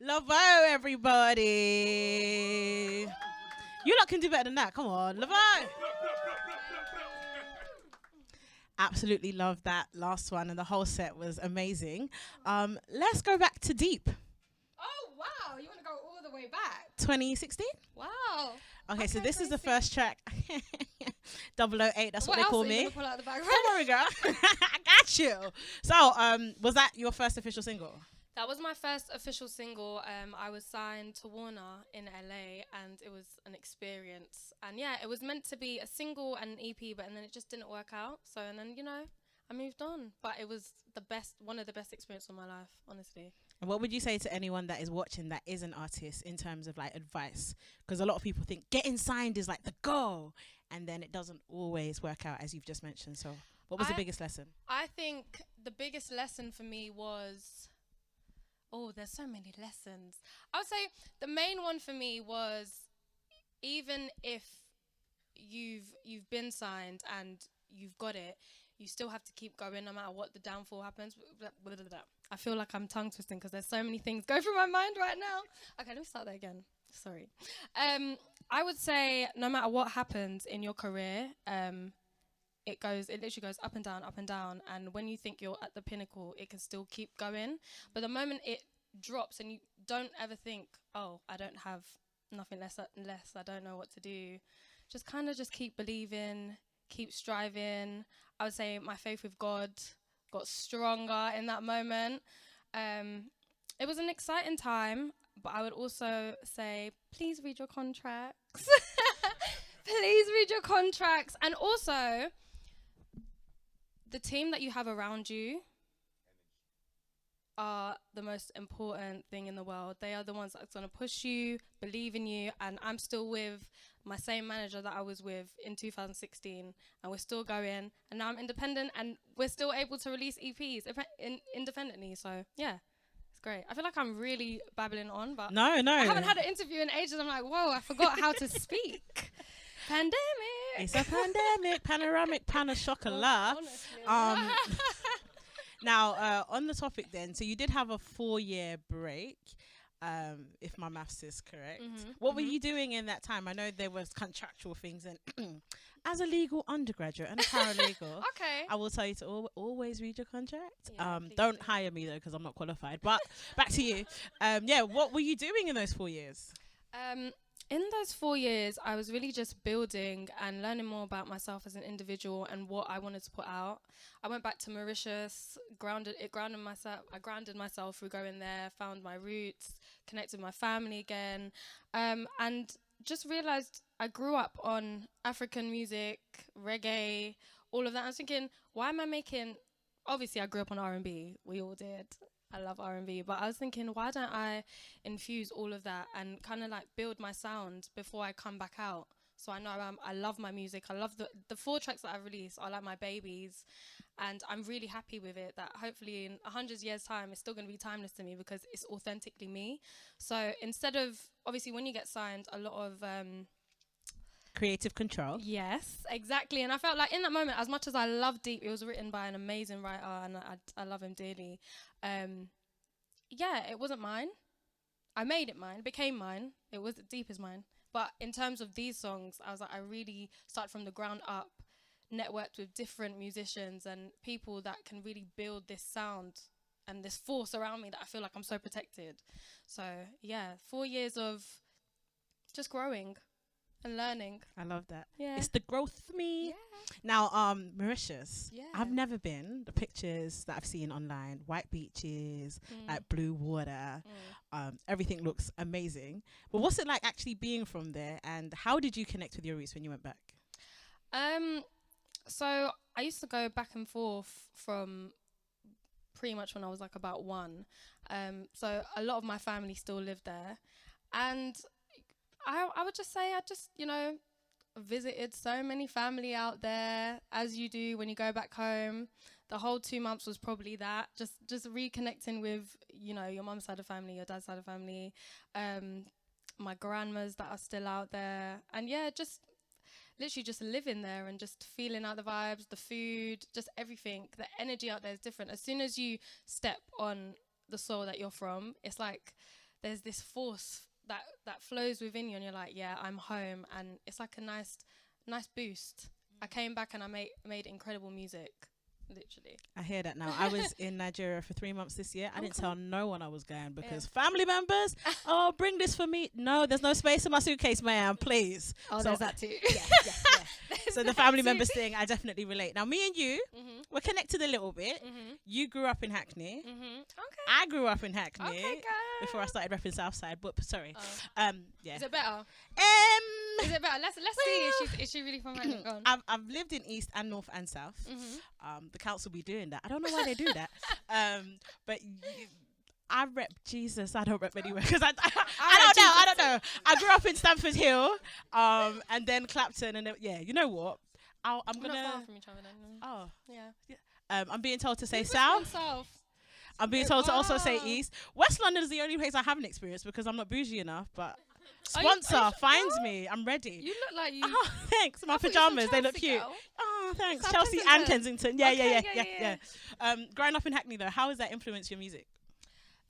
Lavaud, everybody. You lot can do better than that. Come on, Lavaud. Absolutely love that last one, and the whole set was amazing. Let's go back to Deep, Oh wow, you want to go all the way back? 2016. Wow. Okay, so Okay, this is the 26. first track. 008, that's what they else call are you me. gonna pull out the bag? Don't worry, girl. I got you. So, was that your first official single? That was my first official single. I was signed to Warner in LA, and it was an experience. And yeah, it was meant to be a single and an EP, but and then it just didn't work out. So and then I moved on. But it was one of the best experiences of my life, honestly. And what would you say to anyone that is watching that is an artist in terms of like advice? Because a lot of people think getting signed is like the goal, and then it doesn't always work out as you've just mentioned. So, what was the biggest lesson? I think the biggest lesson for me was, oh, there's so many lessons. I would say the main one for me was, even if you've been signed and you've got it, you still have to keep going no matter what the downfall happens. I feel like I'm tongue twisting because there's so many things go through my mind right now. Okay, let me start that again. Sorry. I would say no matter what happens in your career, it literally goes up and down, up and down. And when you think you're at the pinnacle, it can still keep going. But the moment it drops and you don't ever think, oh, I don't have nothing less, I don't know what to do. Just kind of just keep believing, keep striving. I would say my faith with God got stronger in that moment. It was an exciting time, but I would also say, please read your contracts. Please read your contracts. And also, the team that you have around you are the most important thing in the world. They are the ones that's going to push you, believe in you, and I'm still with my same manager that I was with in 2016, and we're still going, and now I'm independent, and we're still able to release EPs independently, so yeah. It's great. I feel like I'm really babbling on, but No. I haven't had an interview in ages. I'm like, whoa, I forgot how to speak. Pandemic. It's a pandemic, panoramic, pan of chocolat. Honestly. Now, on the topic then, so you did have a 4-year break, if my maths is correct. What were you doing in that time? I know there was contractual things, and as a legal undergraduate and a paralegal, Okay. I will tell you to always read your contract. Yeah, Don't hire me though, because I'm not qualified. But back to you. What were you doing in those 4 years? In those 4 years, I was really just building and learning more about myself as an individual and what I wanted to put out. I went back to Mauritius, I grounded myself through going there, found my roots, connected with my family again, and just realized I grew up on African music, reggae, all of that. I was thinking, why am I making? Obviously, I grew up on R&B. We all did. I love R&B, but I was thinking, why don't I infuse all of that and kind of like build my sound before I come back out? So I know I love my music. I love the 4 tracks that I've released are like my babies, and I'm really happy with it. That hopefully in 100 years' time, it's still going to be timeless to me because it's authentically me. So instead of, obviously, when you get signed, a lot of Creative control. yes, exactly. And I felt like in that moment, as much as I love Deep, it was written by an amazing writer, and I love him dearly. Yeah, it wasn't mine. I made it mine, became mine. It was Deep is mine. But in terms of these songs, I was like, I really started from the ground up, networked with different musicians and people that can really build this sound and this force around me that I feel like I'm so protected. So yeah, 4 years of just growing and learning. I love that. Yeah. It's the growth for me. Yeah. Now, Mauritius. Yeah. I've never been. The pictures that I've seen online, white beaches, like blue water, everything looks amazing. But what's it like actually being from there, and how did you connect with your roots when you went back? So I used to go back and forth from pretty much when I was like about 1. So a lot of my family still live there, and I would just say I just, visited so many family out there, as you do when you go back home. The whole 2 months was probably that, just reconnecting with, your mum's side of family, your dad's side of family, my grandmas that are still out there. And yeah, just literally just living there and just feeling out the vibes, the food, just everything. The energy out there is different. As soon as you step on the soil that you're from, it's like there's this force that flows within you, and you're like, yeah, I'm home, and it's like a nice boost. I came back and I made incredible music. Literally. I hear that now. I was in Nigeria for 3 months this year. I didn't tell no one I was going because family members, oh, bring this for me. No, there's no space in my suitcase, ma'am, please. Oh, so there's that too. Yeah. So the family members thing, I definitely relate. Now, me and you, we're connected a little bit. You grew up in Hackney. Okay. I grew up in Hackney. Okay, girl. Before I started repping Southside, but sorry. Yeah. Is it better? Is it better? Let's see. Is she really from Hackney? I've lived in East and North and South. The council be doing that. I don't know why they do that. But I rep Jesus. I don't rep anywhere because I don't know. I grew up in Stamford Hill, and then Clapton, and then, you know what? I'm gonna. Not far from each other then. Oh yeah. I'm being told to say South. I'm being told to also say East. West London is the only place I haven't experienced because I'm not bougie enough, but. Sponsor finds me. I'm ready. You look like you. Oh, thanks. My pajamas, they look cute. Girl. Oh, thanks. Chelsea and Kensington. Yeah. Growing up in Hackney though, how has that influenced your music?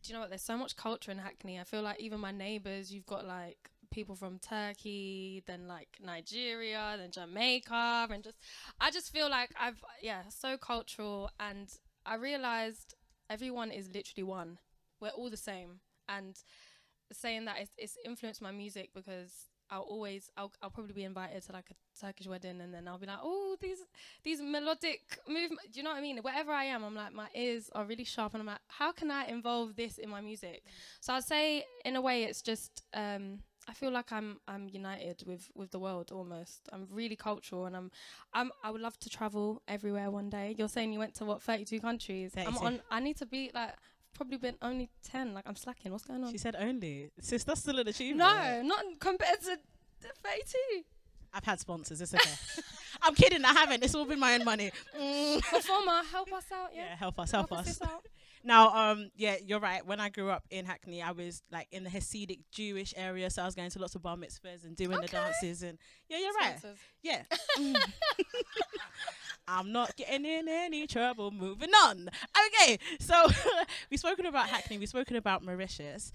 Do you know what? There's so much culture in Hackney. I feel like even my neighbours, you've got like people from Turkey, then like Nigeria, then Jamaica, and I just feel like so cultural, and I realised everyone is literally one. We're all the same, and saying that it's influenced my music because I'll probably be invited to like a Turkish wedding, and then I'll be like, oh, these melodic movements, do you know what I mean? Wherever I am, I'm like, my ears are really sharp, and I'm like, how can I involve this in my music? So I'd say in a way it's just I feel like I'm united with the world almost. I'm really cultural, and I would love to travel everywhere one day. You're saying you went to 32 countries? 32. I need to be like. Probably been only 10. Like, I'm slacking. What's going on? She said only. Sis, that's still an achievement. No, not compared to 32. I've had sponsors. It's okay. I'm kidding. I haven't. It's all been my own money. Pefoma, help us out. Yeah, help us. Out. Now, you're right. When I grew up in Hackney, I was like in the Hasidic Jewish area, so I was going to lots of bar mitzvahs and doing the dances. And you're sponsors. Right. Yeah. I'm not getting in any trouble. Moving on. Okay, so we've spoken about Hackney. We've spoken about Mauritius.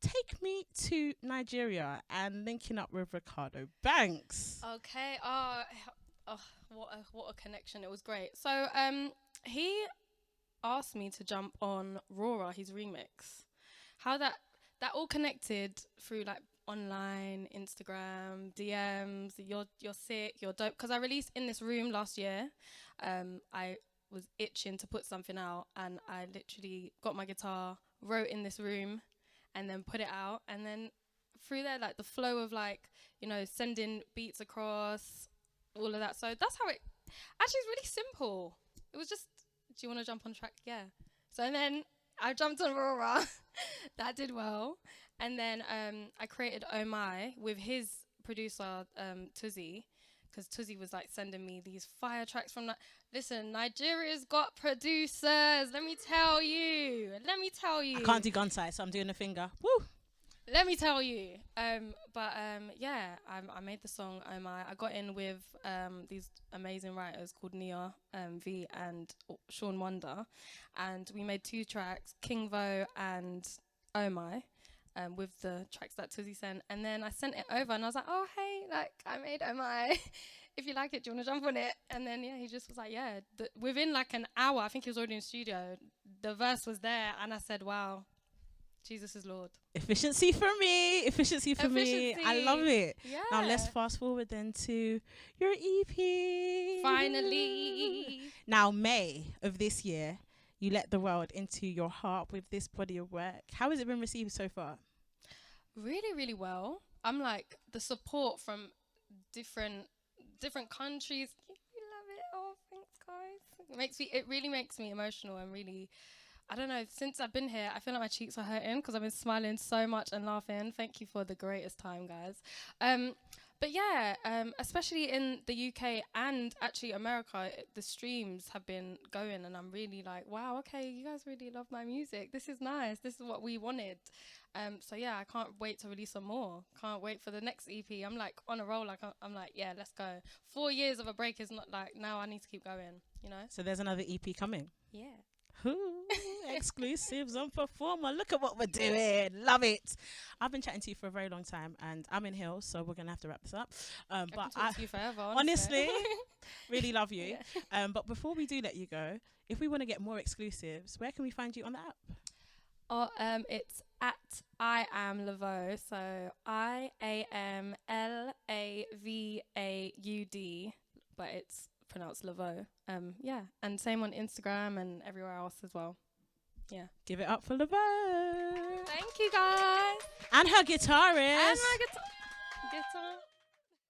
Take me to Nigeria and linking up with Ricardo Banks. Okay. What a connection. It was great. So he asked me to jump on Rora, his remix. How that all connected through like online, Instagram, DMs, you're sick, you're dope. Because I released In This Room last year. I was itching to put something out, and I literally got my guitar, wrote In This Room, and then put it out. And then through there, like the flow of like, sending beats across, all of that. So that's how it, actually it's really simple. It was just, do you want to jump on track? Yeah. So then I jumped on Aurora. That did well. And then I created Oh My with his producer, Tuzi, because Tuzi was like sending me these fire tracks from listen, Nigeria's got producers. Let me tell you. I can't do gun sight, so I'm doing a finger. Woo! Let me tell you. I made the song Oh My. I got in with these amazing writers called Nia V and Sean Wonder, and we made 2 tracks, King Vo and Oh My. With the tracks that Tuzi sent, and then I sent it over, and I was like, oh hey, like I made Oh My, if you like it, do you want to jump on it? And then he just was like, yeah. Within like an hour, I think he was already in the studio, the verse was there, and I said, wow, Jesus is Lord. Efficiency for me. I love it. Yeah. Now let's fast forward then to your EP. Finally. Now May of this year, you let the world into your heart with this body of work. How has it been received so far? Really, really well. I'm like, the support from different countries. We love it. Oh, thanks, guys. It really makes me emotional, and really, I don't know, since I've been here, I feel like my cheeks are hurting because I've been smiling so much and laughing. Thank you for the greatest time, guys. But yeah, especially in the UK and actually America, the streams have been going, and I'm really like, wow, okay, you guys really love my music. This is nice. This is what we wanted. So yeah, I can't wait to release some more. Can't wait for the next EP. I'm like on a roll. Like I'm like, yeah, let's go. 4 years of a break is not like, now I need to keep going, So there's another EP coming. Yeah. Okay. exclusives on Pefoma. Look at what we're doing. Love it. I've been chatting to you for a very long time, and I'm in Hills, so we're gonna have to wrap this up. But I can talk to you forever, honestly really love you. Yeah. But before we do let you go, if we want to get more exclusives, where can we find you on the app? Oh, it's at I am Lavaud, so IAMLAVAUD, but it's pronounced Lavaud. Yeah, and same on Instagram and everywhere else as well. Yeah. Give it up for Lavaud. Thank you, guys. And her guitarist. And my guitar.